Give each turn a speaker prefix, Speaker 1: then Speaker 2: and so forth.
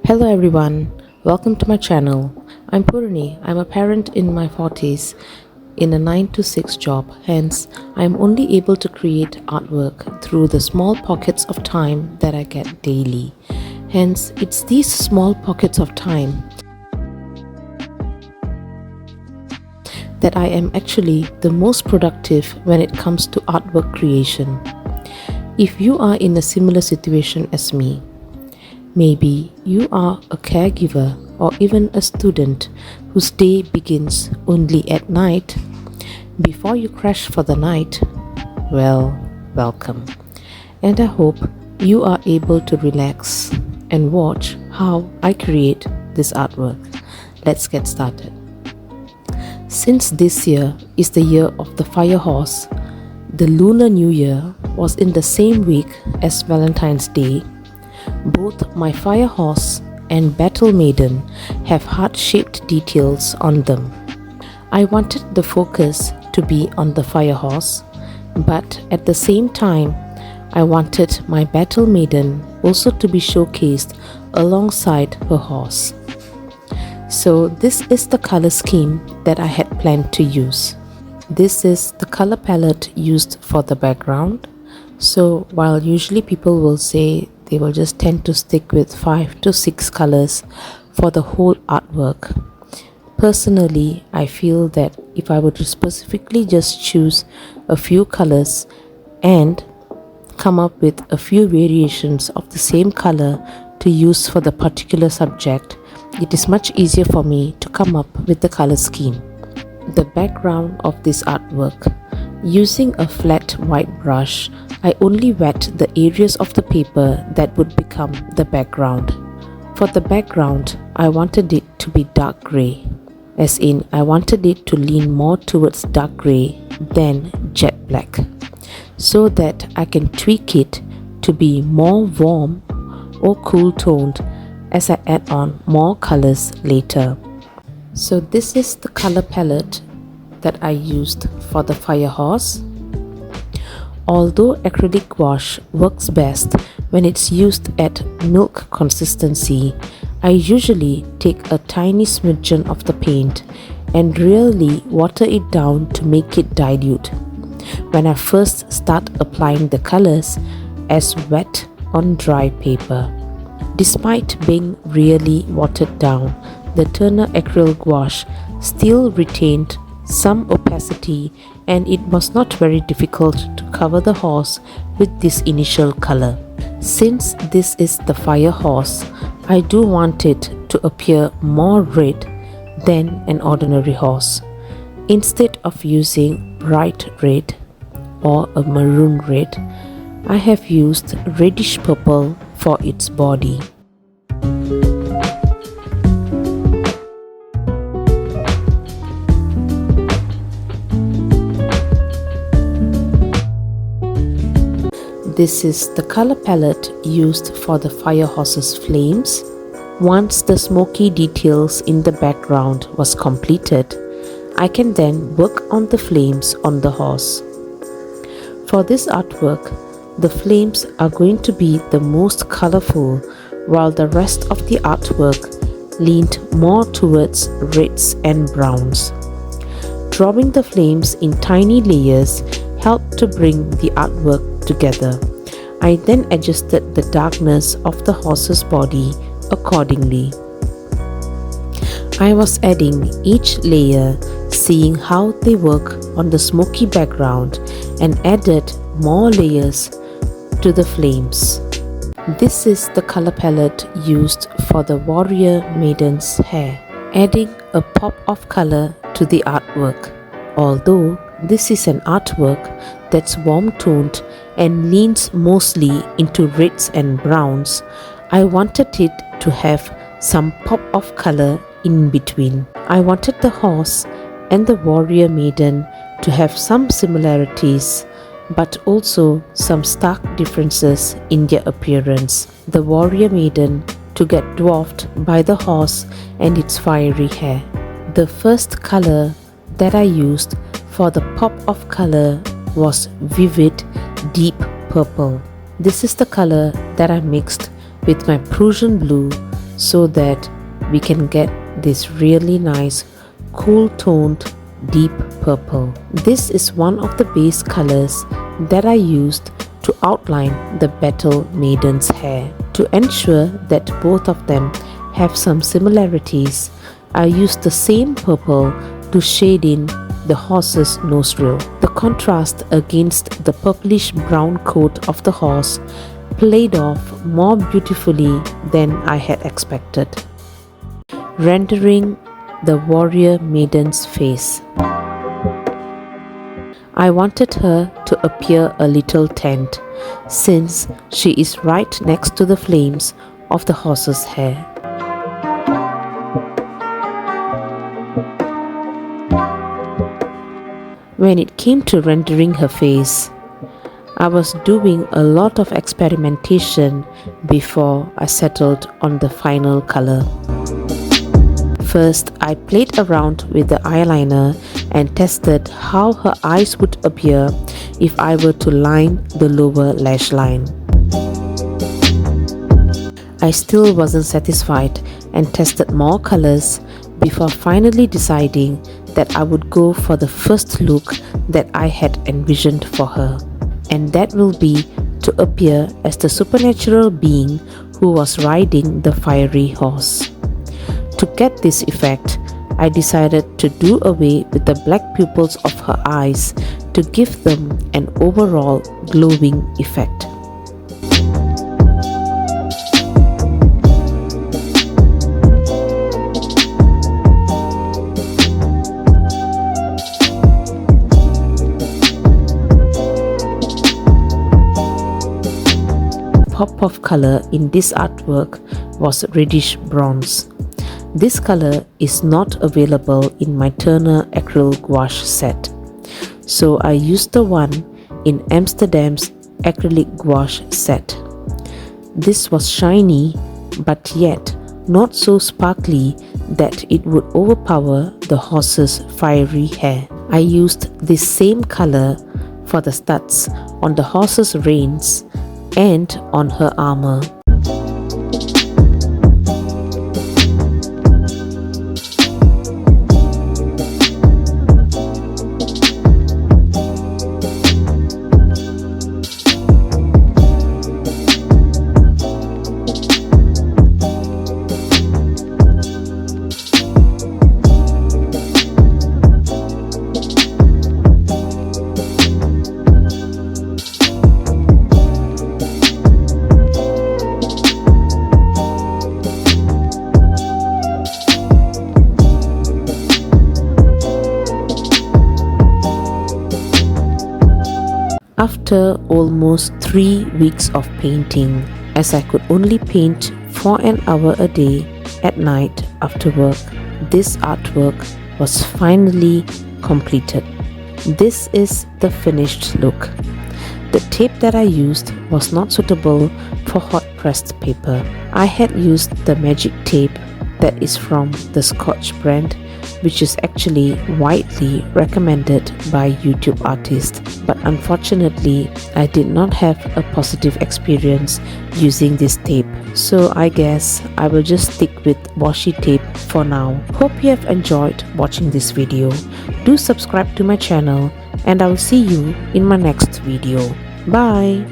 Speaker 1: Hello everyone, welcome to my channel. I'm Purani. I'm a parent in my 40s in a 9 to 6 job. Hence, I'm only able to create artwork through the small pockets of time that I get daily. Hence, it's these small pockets of time that I am actually the most productive when it comes to artwork creation. If you are in a similar situation as me, maybe you are a caregiver or even a student whose day begins only at night. Before you crash for the night, well, welcome. And I hope you are able to relax and watch how I create this artwork. Let's get started. Since this year is the year of the fire horse, the Lunar New Year was in the same week as Valentine's Day. Both my fire horse and battle maiden have heart-shaped details on them. I wanted the focus to be on the fire horse, but at the same time, I wanted my battle maiden also to be showcased alongside her horse. So this is the color scheme that I had planned to use. This is the color palette used for the background. So while usually people will say they will just tend to stick with 5 to 6 colors for the whole artwork, personally I feel that if I were to specifically just choose a few colors and come up with a few variations of the same color to use for the particular subject, it is much easier for me to come up with the color scheme. The background of this artwork. Using a flat white brush, I only wet the areas of the paper that would become the background. For the background, I wanted it to be dark grey, as in I wanted it to lean more towards dark grey than jet black, so that I can tweak it to be more warm or cool toned as I add on more colors later. So this is the color palette that I used for the fire horse. Although acrylic gouache works best when it's used at milk consistency, I usually take a tiny smidgen of the paint and really water it down to make it dilute when I first start applying the colors as wet on dry paper. Despite being really watered down, the Turner Acryl Gouache still retained some opacity, and it was not very difficult to cover the horse with this initial color. Since this is the fire horse, I do want it to appear more red than an ordinary horse. Instead of using bright red or a maroon red, I have used reddish purple for its body. This is the color palette used for the fire horse's flames. Once the smoky details in the background was completed, I can then work on the flames on the horse. For this artwork, the flames are going to be the most colorful, while the rest of the artwork leaned more towards reds and browns. Drawing the flames in tiny layers helped to bring the artwork together. I then adjusted the darkness of the horse's body accordingly. I was adding each layer, seeing how they work on the smoky background, and added more layers to the flames. This is the color palette used for the Warrior Maiden's hair, adding a pop of color to the artwork. Although this is an artwork that's warm-toned and leans mostly into reds and browns, I wanted it to have some pop of color in between. I wanted the horse and the warrior maiden to have some similarities, but also some stark differences in their appearance. The warrior maiden to get dwarfed by the horse and its fiery hair. The first color that I used for the pop of color was vivid, deep purple. This is the color that I mixed with my Prussian blue so that we can get this really nice cool toned deep purple. This is one of the base colors that I used to outline the Battle Maiden's hair. To ensure that both of them have some similarities, I used the same purple to shade in the horse's nostril. The contrast against the purplish brown coat of the horse played off more beautifully than I had expected, rendering the Warrior Maiden's face. I wanted her to appear a little tanned, since she is right next to the flames of the horse's hair. When it came to rendering her face, I was doing a lot of experimentation before I settled on the final color. First, I played around with the eyeliner and tested how her eyes would appear if I were to line the lower lash line. I still wasn't satisfied and tested more colors before finally deciding that I would go for the first look that I had envisioned for her, and that will be to appear as the supernatural being who was riding the fiery horse. To get this effect, I decided to do away with the black pupils of her eyes to give them an overall glowing effect. Pop of color in this artwork was reddish bronze. This color is not available in my Turner Acryl Gouache set, so I used the one in Amsterdam's acrylic gouache set. This was shiny but yet not so sparkly that it would overpower the horse's fiery hair. I used this same color for the studs on the horse's reins and on her armor. After almost 3 weeks of painting, as I could only paint for an hour a day at night after work, this artwork was finally completed. This is the finished look. The tape that I used was not suitable for hot pressed paper. I had used the magic tape that is from the Scotch brand, which is actually widely recommended by YouTube artists, but unfortunately I did not have a positive experience using this tape, so I guess I will just stick with washi tape for now. Hope you have enjoyed watching this video. Do subscribe to my channel and I will see you in my next video. Bye!